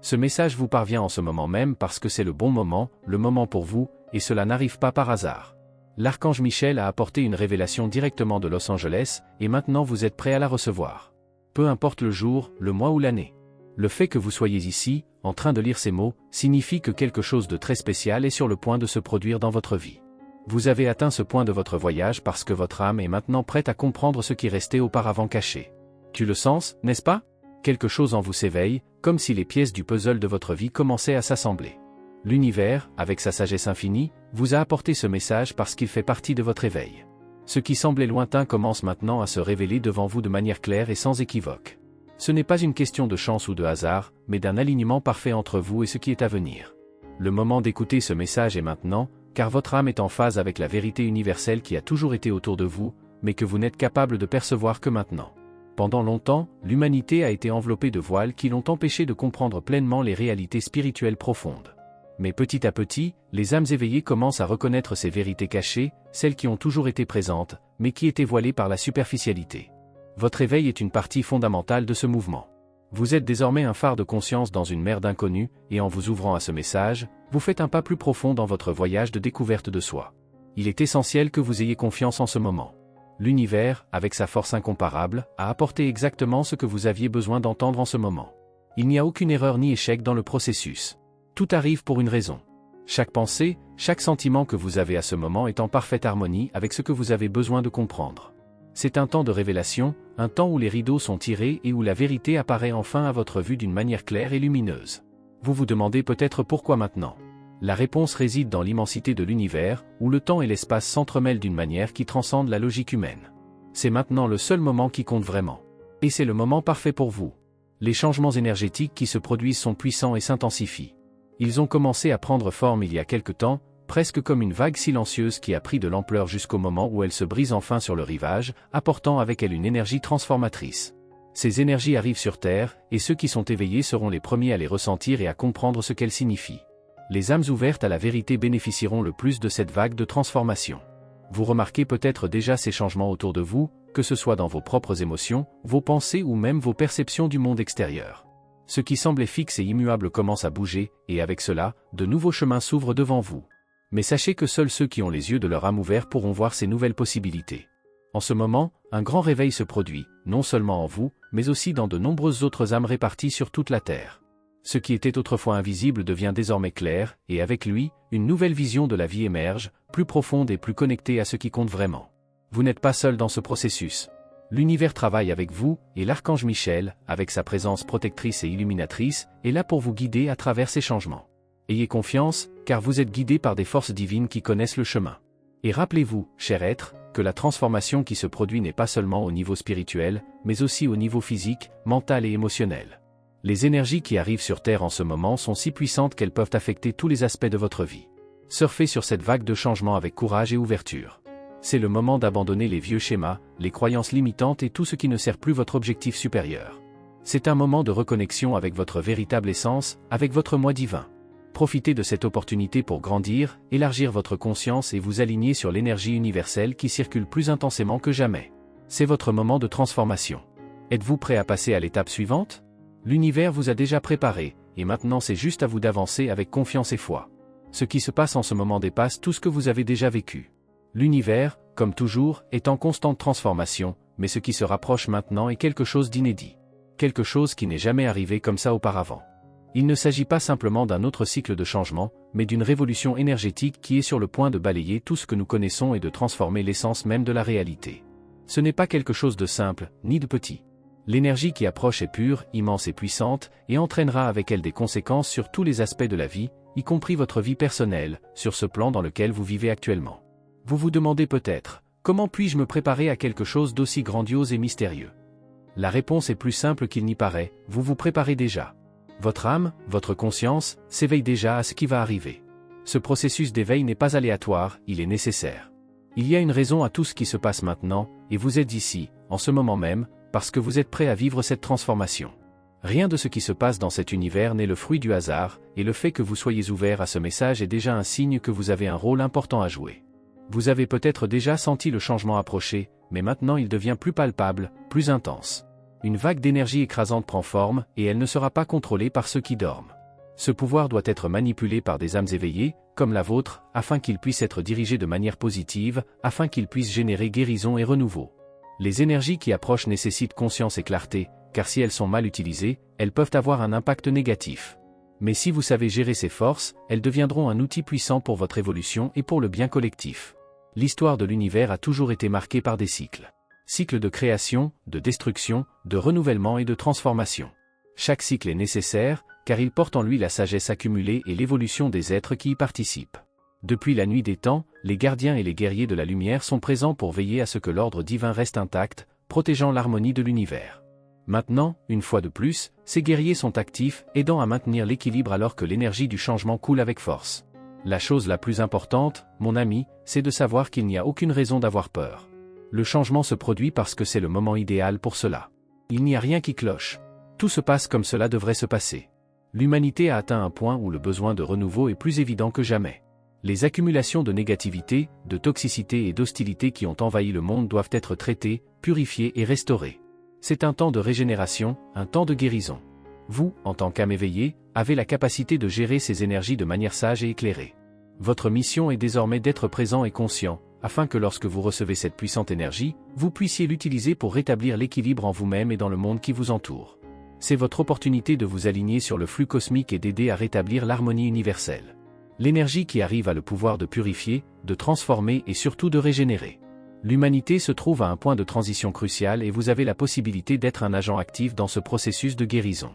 Ce message vous parvient en ce moment même parce que c'est le bon moment, le moment pour vous, et cela n'arrive pas par hasard. L'archange Michel a apporté une révélation directement de Los Angeles, et maintenant vous êtes prêt à la recevoir. Peu importe le jour, le mois ou l'année. Le fait que vous soyez ici, en train de lire ces mots, signifie que quelque chose de très spécial est sur le point de se produire dans votre vie. Vous avez atteint ce point de votre voyage parce que votre âme est maintenant prête à comprendre ce qui restait auparavant caché. Tu le sens, n'est-ce pas? Quelque chose en vous s'éveille, comme si les pièces du puzzle de votre vie commençaient à s'assembler. L'univers, avec sa sagesse infinie, vous a apporté ce message parce qu'il fait partie de votre éveil. Ce qui semblait lointain commence maintenant à se révéler devant vous de manière claire et sans équivoque. Ce n'est pas une question de chance ou de hasard, mais d'un alignement parfait entre vous et ce qui est à venir. Le moment d'écouter ce message est maintenant, car votre âme est en phase avec la vérité universelle qui a toujours été autour de vous, mais que vous n'êtes capable de percevoir que maintenant. Pendant longtemps, l'humanité a été enveloppée de voiles qui l'ont empêché de comprendre pleinement les réalités spirituelles profondes. Mais petit à petit, les âmes éveillées commencent à reconnaître ces vérités cachées, celles qui ont toujours été présentes, mais qui étaient voilées par la superficialité. Votre éveil est une partie fondamentale de ce mouvement. Vous êtes désormais un phare de conscience dans une mer d'inconnus, et en vous ouvrant à ce message, vous faites un pas plus profond dans votre voyage de découverte de soi. Il est essentiel que vous ayez confiance en ce moment. L'univers, avec sa force incomparable, a apporté exactement ce que vous aviez besoin d'entendre en ce moment. Il n'y a aucune erreur ni échec dans le processus. Tout arrive pour une raison. Chaque pensée, chaque sentiment que vous avez à ce moment est en parfaite harmonie avec ce que vous avez besoin de comprendre. C'est un temps de révélation, un temps où les rideaux sont tirés et où la vérité apparaît enfin à votre vue d'une manière claire et lumineuse. Vous vous demandez peut-être pourquoi maintenant. La réponse réside dans l'immensité de l'univers, où le temps et l'espace s'entremêlent d'une manière qui transcende la logique humaine. C'est maintenant le seul moment qui compte vraiment. Et c'est le moment parfait pour vous. Les changements énergétiques qui se produisent sont puissants et s'intensifient. Ils ont commencé à prendre forme il y a quelque temps, presque comme une vague silencieuse qui a pris de l'ampleur jusqu'au moment où elle se brise enfin sur le rivage, apportant avec elle une énergie transformatrice. Ces énergies arrivent sur Terre, et ceux qui sont éveillés seront les premiers à les ressentir et à comprendre ce qu'elles signifient. Les âmes ouvertes à la vérité bénéficieront le plus de cette vague de transformation. Vous remarquez peut-être déjà ces changements autour de vous, que ce soit dans vos propres émotions, vos pensées ou même vos perceptions du monde extérieur. Ce qui semblait fixe et immuable commence à bouger, et avec cela, de nouveaux chemins s'ouvrent devant vous. Mais sachez que seuls ceux qui ont les yeux de leur âme ouverts pourront voir ces nouvelles possibilités. En ce moment, un grand réveil se produit, non seulement en vous, mais aussi dans de nombreuses autres âmes réparties sur toute la Terre. Ce qui était autrefois invisible devient désormais clair, et avec lui, une nouvelle vision de la vie émerge, plus profonde et plus connectée à ce qui compte vraiment. Vous n'êtes pas seul dans ce processus. L'univers travaille avec vous, et l'archange Michel, avec sa présence protectrice et illuminatrice, est là pour vous guider à travers ces changements. Ayez confiance, car vous êtes guidés par des forces divines qui connaissent le chemin. Et rappelez-vous, cher être, que la transformation qui se produit n'est pas seulement au niveau spirituel, mais aussi au niveau physique, mental et émotionnel. Les énergies qui arrivent sur Terre en ce moment sont si puissantes qu'elles peuvent affecter tous les aspects de votre vie. Surfez sur cette vague de changement avec courage et ouverture. C'est le moment d'abandonner les vieux schémas, les croyances limitantes et tout ce qui ne sert plus votre objectif supérieur. C'est un moment de reconnexion avec votre véritable essence, avec votre moi divin. Profitez de cette opportunité pour grandir, élargir votre conscience et vous aligner sur l'énergie universelle qui circule plus intensément que jamais. C'est votre moment de transformation. Êtes-vous prêt à passer à l'étape suivante? L'univers vous a déjà préparé, et maintenant c'est juste à vous d'avancer avec confiance et foi. Ce qui se passe en ce moment dépasse tout ce que vous avez déjà vécu. L'univers, comme toujours, est en constante transformation, mais ce qui se rapproche maintenant est quelque chose d'inédit. Quelque chose qui n'est jamais arrivé comme ça auparavant. Il ne s'agit pas simplement d'un autre cycle de changement, mais d'une révolution énergétique qui est sur le point de balayer tout ce que nous connaissons et de transformer l'essence même de la réalité. Ce n'est pas quelque chose de simple, ni de petit. L'énergie qui approche est pure, immense et puissante, et entraînera avec elle des conséquences sur tous les aspects de la vie, y compris votre vie personnelle, sur ce plan dans lequel vous vivez actuellement. Vous vous demandez peut-être, comment puis-je me préparer à quelque chose d'aussi grandiose et mystérieux? La réponse est plus simple qu'il n'y paraît, vous vous préparez déjà. Votre âme, votre conscience, s'éveille déjà à ce qui va arriver. Ce processus d'éveil n'est pas aléatoire, il est nécessaire. Il y a une raison à tout ce qui se passe maintenant, et vous êtes ici, en ce moment même, parce que vous êtes prêt à vivre cette transformation. Rien de ce qui se passe dans cet univers n'est le fruit du hasard, et le fait que vous soyez ouvert à ce message est déjà un signe que vous avez un rôle important à jouer. Vous avez peut-être déjà senti le changement approcher, mais maintenant il devient plus palpable, plus intense. Une vague d'énergie écrasante prend forme, et elle ne sera pas contrôlée par ceux qui dorment. Ce pouvoir doit être manipulé par des âmes éveillées, comme la vôtre, afin qu'il puisse être dirigé de manière positive, afin qu'il puisse générer guérison et renouveau. Les énergies qui approchent nécessitent conscience et clarté, car si elles sont mal utilisées, elles peuvent avoir un impact négatif. Mais si vous savez gérer ces forces, elles deviendront un outil puissant pour votre évolution et pour le bien collectif. L'histoire de l'univers a toujours été marquée par des cycles. Cycles de création, de destruction, de renouvellement et de transformation. Chaque cycle est nécessaire, car il porte en lui la sagesse accumulée et l'évolution des êtres qui y participent. Depuis la nuit des temps, les gardiens et les guerriers de la lumière sont présents pour veiller à ce que l'ordre divin reste intact, protégeant l'harmonie de l'univers. Maintenant, une fois de plus, ces guerriers sont actifs, aidant à maintenir l'équilibre alors que l'énergie du changement coule avec force. La chose la plus importante, mon ami, c'est de savoir qu'il n'y a aucune raison d'avoir peur. Le changement se produit parce que c'est le moment idéal pour cela. Il n'y a rien qui cloche. Tout se passe comme cela devrait se passer. L'humanité a atteint un point où le besoin de renouveau est plus évident que jamais. Les accumulations de négativité, de toxicité et d'hostilité qui ont envahi le monde doivent être traitées, purifiées et restaurées. C'est un temps de régénération, un temps de guérison. Vous, en tant qu'âme éveillée, avez la capacité de gérer ces énergies de manière sage et éclairée. Votre mission est désormais d'être présent et conscient, afin que lorsque vous recevez cette puissante énergie, vous puissiez l'utiliser pour rétablir l'équilibre en vous-même et dans le monde qui vous entoure. C'est votre opportunité de vous aligner sur le flux cosmique et d'aider à rétablir l'harmonie universelle. L'énergie qui arrive a le pouvoir de purifier, de transformer et surtout de régénérer. L'humanité se trouve à un point de transition crucial et vous avez la possibilité d'être un agent actif dans ce processus de guérison.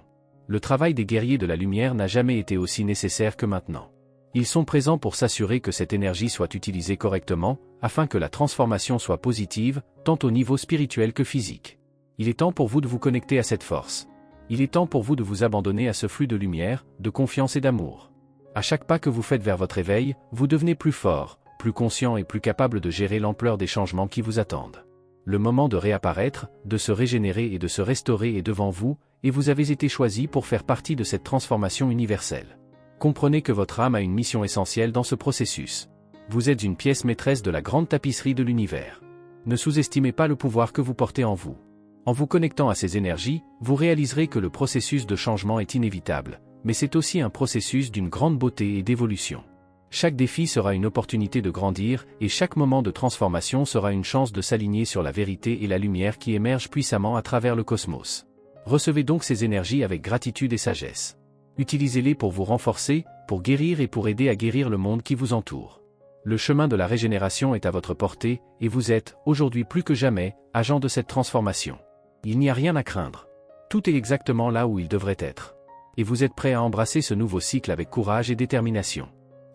Le travail des guerriers de la lumière n'a jamais été aussi nécessaire que maintenant. Ils sont présents pour s'assurer que cette énergie soit utilisée correctement, afin que la transformation soit positive, tant au niveau spirituel que physique. Il est temps pour vous de vous connecter à cette force. Il est temps pour vous de vous abandonner à ce flux de lumière, de confiance et d'amour. À chaque pas que vous faites vers votre éveil, vous devenez plus fort, plus conscient et plus capable de gérer l'ampleur des changements qui vous attendent. Le moment de réapparaître, de se régénérer et de se restaurer est devant vous, et vous avez été choisi pour faire partie de cette transformation universelle. Comprenez que votre âme a une mission essentielle dans ce processus. Vous êtes une pièce maîtresse de la grande tapisserie de l'univers. Ne sous-estimez pas le pouvoir que vous portez en vous. En vous connectant à ces énergies, vous réaliserez que le processus de changement est inévitable, mais c'est aussi un processus d'une grande beauté et d'évolution. Chaque défi sera une opportunité de grandir, et chaque moment de transformation sera une chance de s'aligner sur la vérité et la lumière qui émergent puissamment à travers le cosmos. Recevez donc ces énergies avec gratitude et sagesse. Utilisez-les pour vous renforcer, pour guérir et pour aider à guérir le monde qui vous entoure. Le chemin de la régénération est à votre portée, et vous êtes, aujourd'hui plus que jamais, agent de cette transformation. Il n'y a rien à craindre. Tout est exactement là où il devrait être. Et vous êtes prêt à embrasser ce nouveau cycle avec courage et détermination.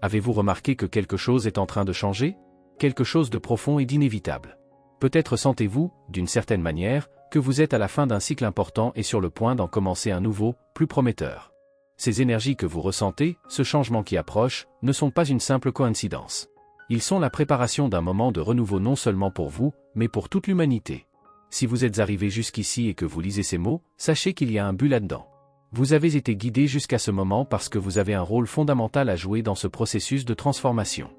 Avez-vous remarqué que quelque chose est en train de changer? Quelque chose de profond et d'inévitable. Peut-être sentez-vous, d'une certaine manière, que vous êtes à la fin d'un cycle important et sur le point d'en commencer un nouveau, plus prometteur. Ces énergies que vous ressentez, ce changement qui approche, ne sont pas une simple coïncidence. Ils sont la préparation d'un moment de renouveau non seulement pour vous, mais pour toute l'humanité. Si vous êtes arrivé jusqu'ici et que vous lisez ces mots, sachez qu'il y a un but là-dedans. Vous avez été guidé jusqu'à ce moment parce que vous avez un rôle fondamental à jouer dans ce processus de transformation.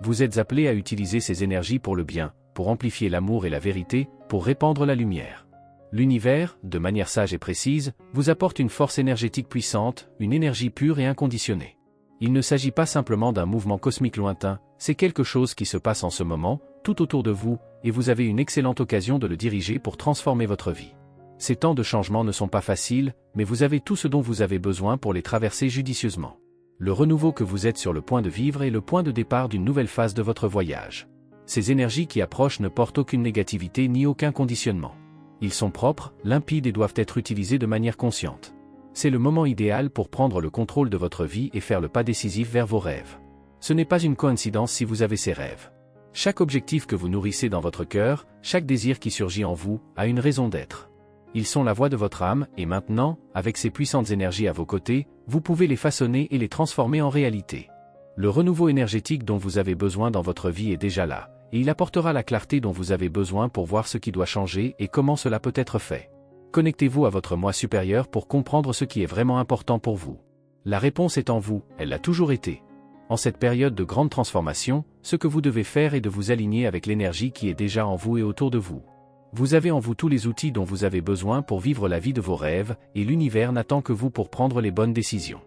Vous êtes appelé à utiliser ces énergies pour le bien, pour amplifier l'amour et la vérité, pour répandre la lumière. L'univers, de manière sage et précise, vous apporte une force énergétique puissante, une énergie pure et inconditionnée. Il ne s'agit pas simplement d'un mouvement cosmique lointain, c'est quelque chose qui se passe en ce moment, tout autour de vous, et vous avez une excellente occasion de le diriger pour transformer votre vie. Ces temps de changement ne sont pas faciles, mais vous avez tout ce dont vous avez besoin pour les traverser judicieusement. Le renouveau que vous êtes sur le point de vivre est le point de départ d'une nouvelle phase de votre voyage. Ces énergies qui approchent ne portent aucune négativité ni aucun conditionnement. Ils sont propres, limpides et doivent être utilisés de manière consciente. C'est le moment idéal pour prendre le contrôle de votre vie et faire le pas décisif vers vos rêves. Ce n'est pas une coïncidence si vous avez ces rêves. Chaque objectif que vous nourrissez dans votre cœur, chaque désir qui surgit en vous, a une raison d'être. Ils sont la voix de votre âme, et maintenant, avec ces puissantes énergies à vos côtés, vous pouvez les façonner et les transformer en réalité. Le renouveau énergétique dont vous avez besoin dans votre vie est déjà là, et il apportera la clarté dont vous avez besoin pour voir ce qui doit changer et comment cela peut être fait. Connectez-vous à votre moi supérieur pour comprendre ce qui est vraiment important pour vous. La réponse est en vous, elle l'a toujours été. En cette période de grande transformation, ce que vous devez faire est de vous aligner avec l'énergie qui est déjà en vous et autour de vous. Vous avez en vous tous les outils dont vous avez besoin pour vivre la vie de vos rêves, et l'univers n'attend que vous pour prendre les bonnes décisions.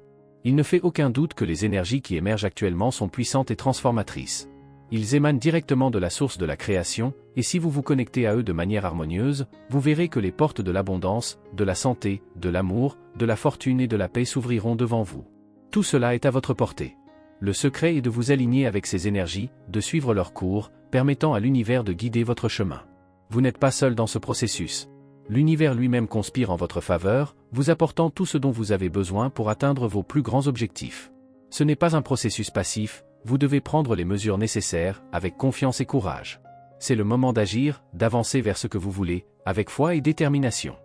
Il ne fait aucun doute que les énergies qui émergent actuellement sont puissantes et transformatrices. Ils émanent directement de la source de la création, et si vous vous connectez à eux de manière harmonieuse, vous verrez que les portes de l'abondance, de la santé, de l'amour, de la fortune et de la paix s'ouvriront devant vous. Tout cela est à votre portée. Le secret est de vous aligner avec ces énergies, de suivre leur cours, permettant à l'univers de guider votre chemin. Vous n'êtes pas seul dans ce processus. L'univers lui-même conspire en votre faveur, vous apportant tout ce dont vous avez besoin pour atteindre vos plus grands objectifs. Ce n'est pas un processus passif, vous devez prendre les mesures nécessaires, avec confiance et courage. C'est le moment d'agir, d'avancer vers ce que vous voulez, avec foi et détermination.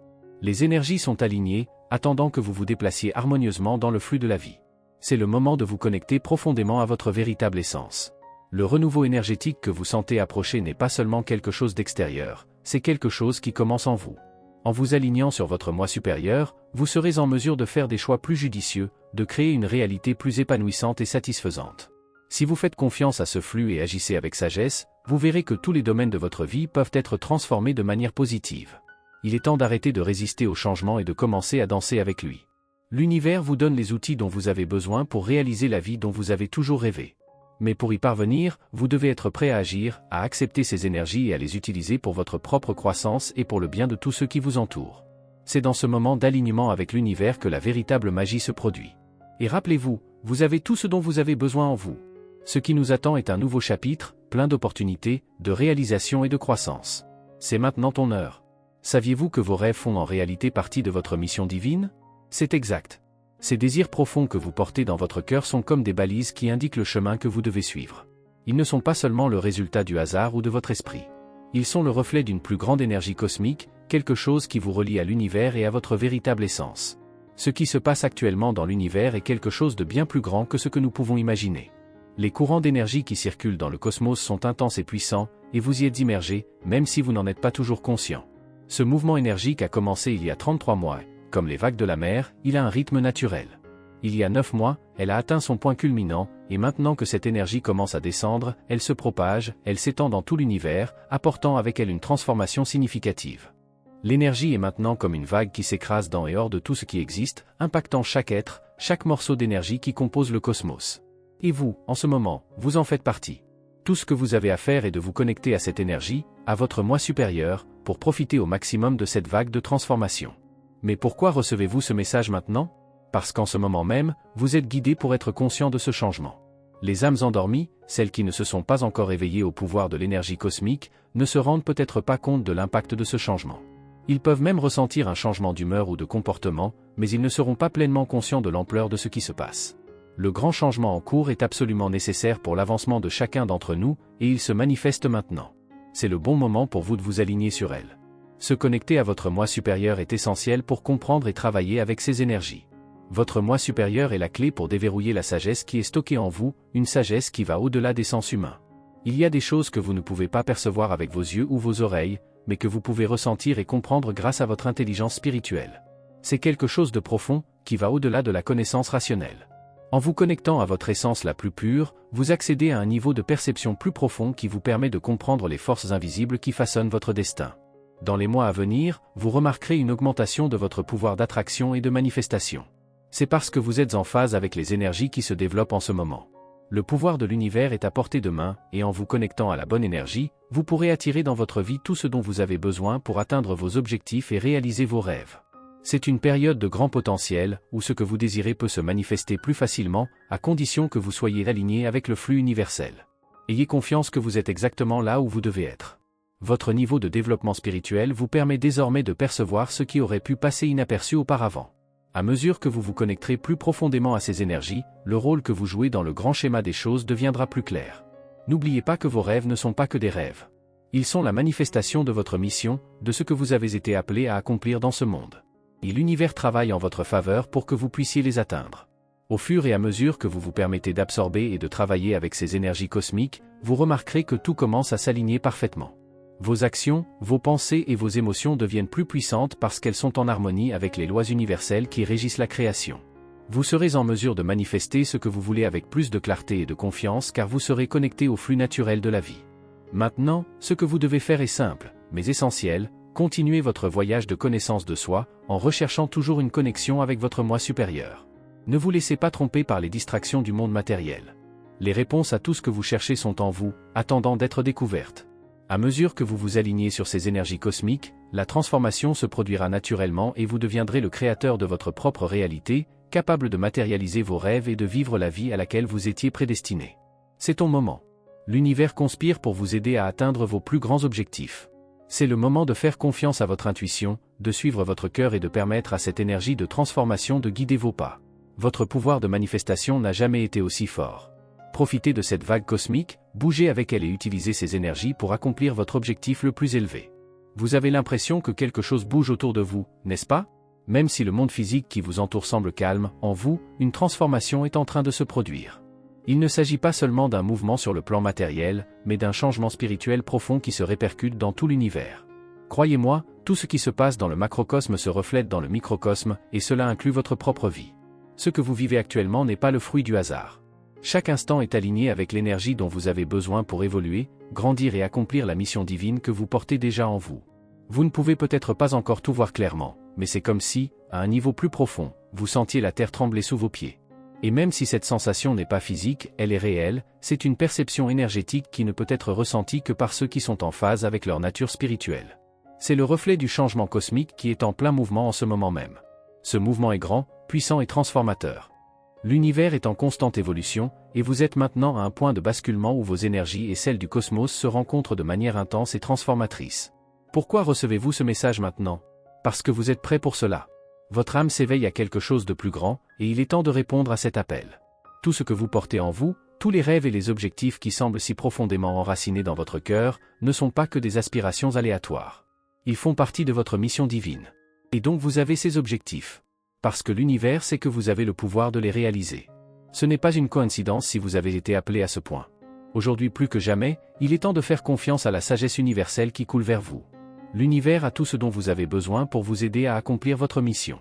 Les énergies sont alignées, attendant que vous vous déplaciez harmonieusement dans le flux de la vie. C'est le moment de vous connecter profondément à votre véritable essence. Le renouveau énergétique que vous sentez approcher n'est pas seulement quelque chose d'extérieur, c'est quelque chose qui commence en vous. En vous alignant sur votre moi supérieur, vous serez en mesure de faire des choix plus judicieux, de créer une réalité plus épanouissante et satisfaisante. Si vous faites confiance à ce flux et agissez avec sagesse, vous verrez que tous les domaines de votre vie peuvent être transformés de manière positive. Il est temps d'arrêter de résister au changement et de commencer à danser avec lui. L'univers vous donne les outils dont vous avez besoin pour réaliser la vie dont vous avez toujours rêvé. Mais pour y parvenir, vous devez être prêt à agir, à accepter ces énergies et à les utiliser pour votre propre croissance et pour le bien de tous ceux qui vous entourent. C'est dans ce moment d'alignement avec l'univers que la véritable magie se produit. Et rappelez-vous, vous avez tout ce dont vous avez besoin en vous. Ce qui nous attend est un nouveau chapitre, plein d'opportunités, de réalisation et de croissance. C'est maintenant ton heure. Saviez-vous que vos rêves font en réalité partie de votre mission divine? C'est exact. Ces désirs profonds que vous portez dans votre cœur sont comme des balises qui indiquent le chemin que vous devez suivre. Ils ne sont pas seulement le résultat du hasard ou de votre esprit. Ils sont le reflet d'une plus grande énergie cosmique, quelque chose qui vous relie à l'univers et à votre véritable essence. Ce qui se passe actuellement dans l'univers est quelque chose de bien plus grand que ce que nous pouvons imaginer. Les courants d'énergie qui circulent dans le cosmos sont intenses et puissants, et vous y êtes immergé, même si vous n'en êtes pas toujours conscient. Ce mouvement énergique a commencé il y a 33 mois. Comme les vagues de la mer, il a un rythme naturel. Il y a 9 mois, elle a atteint son point culminant, et maintenant que cette énergie commence à descendre, elle se propage, elle s'étend dans tout l'univers, apportant avec elle une transformation significative. L'énergie est maintenant comme une vague qui s'écrase dans et hors de tout ce qui existe, impactant chaque être, chaque morceau d'énergie qui compose le cosmos. Et vous, en ce moment, vous en faites partie. Tout ce que vous avez à faire est de vous connecter à cette énergie, à votre moi supérieur, pour profiter au maximum de cette vague de transformation. Mais pourquoi recevez-vous ce message maintenant? Parce qu'en ce moment même, vous êtes guidé pour être conscient de ce changement. Les âmes endormies, celles qui ne se sont pas encore éveillées au pouvoir de l'énergie cosmique, ne se rendent peut-être pas compte de l'impact de ce changement. Ils peuvent même ressentir un changement d'humeur ou de comportement, mais ils ne seront pas pleinement conscients de l'ampleur de ce qui se passe. Le grand changement en cours est absolument nécessaire pour l'avancement de chacun d'entre nous, et il se manifeste maintenant. C'est le bon moment pour vous de vous aligner sur elle. Se connecter à votre moi supérieur est essentiel pour comprendre et travailler avec ces énergies. Votre moi supérieur est la clé pour déverrouiller la sagesse qui est stockée en vous, une sagesse qui va au-delà des sens humains. Il y a des choses que vous ne pouvez pas percevoir avec vos yeux ou vos oreilles, mais que vous pouvez ressentir et comprendre grâce à votre intelligence spirituelle. C'est quelque chose de profond, qui va au-delà de la connaissance rationnelle. En vous connectant à votre essence la plus pure, vous accédez à un niveau de perception plus profond qui vous permet de comprendre les forces invisibles qui façonnent votre destin. Dans les mois à venir, vous remarquerez une augmentation de votre pouvoir d'attraction et de manifestation. C'est parce que vous êtes en phase avec les énergies qui se développent en ce moment. Le pouvoir de l'univers est à portée de main, et en vous connectant à la bonne énergie, vous pourrez attirer dans votre vie tout ce dont vous avez besoin pour atteindre vos objectifs et réaliser vos rêves. C'est une période de grand potentiel, où ce que vous désirez peut se manifester plus facilement, à condition que vous soyez aligné avec le flux universel. Ayez confiance que vous êtes exactement là où vous devez être. Votre niveau de développement spirituel vous permet désormais de percevoir ce qui aurait pu passer inaperçu auparavant. À mesure que vous vous connecterez plus profondément à ces énergies, le rôle que vous jouez dans le grand schéma des choses deviendra plus clair. N'oubliez pas que vos rêves ne sont pas que des rêves. Ils sont la manifestation de votre mission, de ce que vous avez été appelé à accomplir dans ce monde. Et l'univers travaille en votre faveur pour que vous puissiez les atteindre. Au fur et à mesure que vous vous permettez d'absorber et de travailler avec ces énergies cosmiques, vous remarquerez que tout commence à s'aligner parfaitement. Vos actions, vos pensées et vos émotions deviennent plus puissantes parce qu'elles sont en harmonie avec les lois universelles qui régissent la création. Vous serez en mesure de manifester ce que vous voulez avec plus de clarté et de confiance car vous serez connecté au flux naturel de la vie. Maintenant, ce que vous devez faire est simple, mais essentiel, continuez votre voyage de connaissance de soi, en recherchant toujours une connexion avec votre moi supérieur. Ne vous laissez pas tromper par les distractions du monde matériel. Les réponses à tout ce que vous cherchez sont en vous, attendant d'être découvertes. À mesure que vous vous alignez sur ces énergies cosmiques, la transformation se produira naturellement et vous deviendrez le créateur de votre propre réalité, capable de matérialiser vos rêves et de vivre la vie à laquelle vous étiez prédestiné. C'est ton moment. L'univers conspire pour vous aider à atteindre vos plus grands objectifs. C'est le moment de faire confiance à votre intuition, de suivre votre cœur et de permettre à cette énergie de transformation de guider vos pas. Votre pouvoir de manifestation n'a jamais été aussi fort. Profitez de cette vague cosmique, bougez avec elle et utilisez ces énergies pour accomplir votre objectif le plus élevé. Vous avez l'impression que quelque chose bouge autour de vous, n'est-ce pas? Même si le monde physique qui vous entoure semble calme, en vous, une transformation est en train de se produire. Il ne s'agit pas seulement d'un mouvement sur le plan matériel, mais d'un changement spirituel profond qui se répercute dans tout l'univers. Croyez-moi, tout ce qui se passe dans le macrocosme se reflète dans le microcosme, et cela inclut votre propre vie. Ce que vous vivez actuellement n'est pas le fruit du hasard. Chaque instant est aligné avec l'énergie dont vous avez besoin pour évoluer, grandir et accomplir la mission divine que vous portez déjà en vous. Vous ne pouvez peut-être pas encore tout voir clairement, mais c'est comme si, à un niveau plus profond, vous sentiez la terre trembler sous vos pieds. Et même si cette sensation n'est pas physique, elle est réelle, c'est une perception énergétique qui ne peut être ressentie que par ceux qui sont en phase avec leur nature spirituelle. C'est le reflet du changement cosmique qui est en plein mouvement en ce moment même. Ce mouvement est grand, puissant et transformateur. L'univers est en constante évolution, et vous êtes maintenant à un point de basculement où vos énergies et celles du cosmos se rencontrent de manière intense et transformatrice. Pourquoi recevez-vous ce message maintenant? Parce que vous êtes prêt pour cela. Votre âme s'éveille à quelque chose de plus grand, et il est temps de répondre à cet appel. Tout ce que vous portez en vous, tous les rêves et les objectifs qui semblent si profondément enracinés dans votre cœur, ne sont pas que des aspirations aléatoires. Ils font partie de votre mission divine. Et donc vous avez ces objectifs. Parce que l'univers sait que vous avez le pouvoir de les réaliser. Ce n'est pas une coïncidence si vous avez été appelé à ce point. Aujourd'hui plus que jamais, il est temps de faire confiance à la sagesse universelle qui coule vers vous. L'univers a tout ce dont vous avez besoin pour vous aider à accomplir votre mission.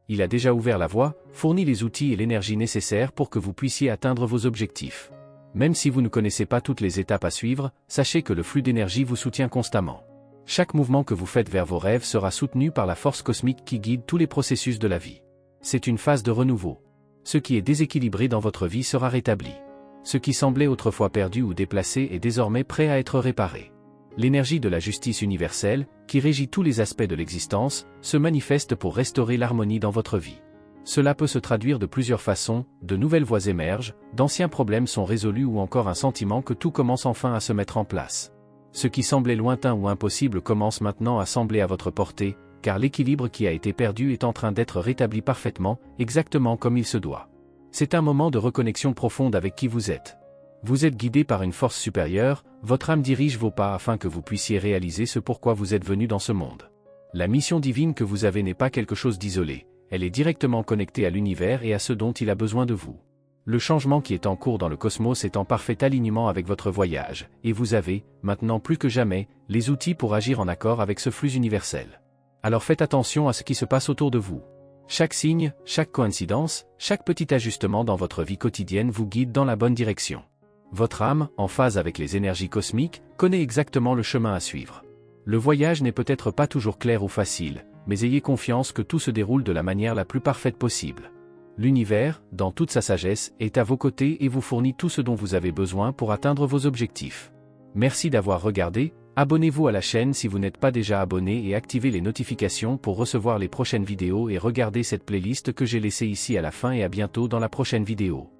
Il a déjà ouvert la voie, fourni les outils et l'énergie nécessaires pour que vous puissiez atteindre vos objectifs. Même si vous ne connaissez pas toutes les étapes à suivre, sachez que le flux d'énergie vous soutient constamment. Chaque mouvement que vous faites vers vos rêves sera soutenu par la force cosmique qui guide tous les processus de la vie. C'est une phase de renouveau. Ce qui est déséquilibré dans votre vie sera rétabli. Ce qui semblait autrefois perdu ou déplacé est désormais prêt à être réparé. L'énergie de la justice universelle, qui régit tous les aspects de l'existence, se manifeste pour restaurer l'harmonie dans votre vie. Cela peut se traduire de plusieurs façons, de nouvelles voies émergent, d'anciens problèmes sont résolus ou encore un sentiment que tout commence enfin à se mettre en place. Ce qui semblait lointain ou impossible commence maintenant à sembler à votre portée, car l'équilibre qui a été perdu est en train d'être rétabli parfaitement, exactement comme il se doit. C'est un moment de reconnexion profonde avec qui vous êtes. Vous êtes guidé par une force supérieure, votre âme dirige vos pas afin que vous puissiez réaliser ce pourquoi vous êtes venu dans ce monde. La mission divine que vous avez n'est pas quelque chose d'isolé, elle est directement connectée à l'univers et à ce dont il a besoin de vous. Le changement qui est en cours dans le cosmos est en parfait alignement avec votre voyage, et vous avez, maintenant plus que jamais, les outils pour agir en accord avec ce flux universel. Alors faites attention à ce qui se passe autour de vous. Chaque signe, chaque coïncidence, chaque petit ajustement dans votre vie quotidienne vous guide dans la bonne direction. Votre âme, en phase avec les énergies cosmiques, connaît exactement le chemin à suivre. Le voyage n'est peut-être pas toujours clair ou facile, mais ayez confiance que tout se déroule de la manière la plus parfaite possible. L'univers, dans toute sa sagesse, est à vos côtés et vous fournit tout ce dont vous avez besoin pour atteindre vos objectifs. Merci d'avoir regardé, abonnez-vous à la chaîne si vous n'êtes pas déjà abonné et activez les notifications pour recevoir les prochaines vidéos et regardez cette playlist que j'ai laissée ici à la fin et à bientôt dans la prochaine vidéo.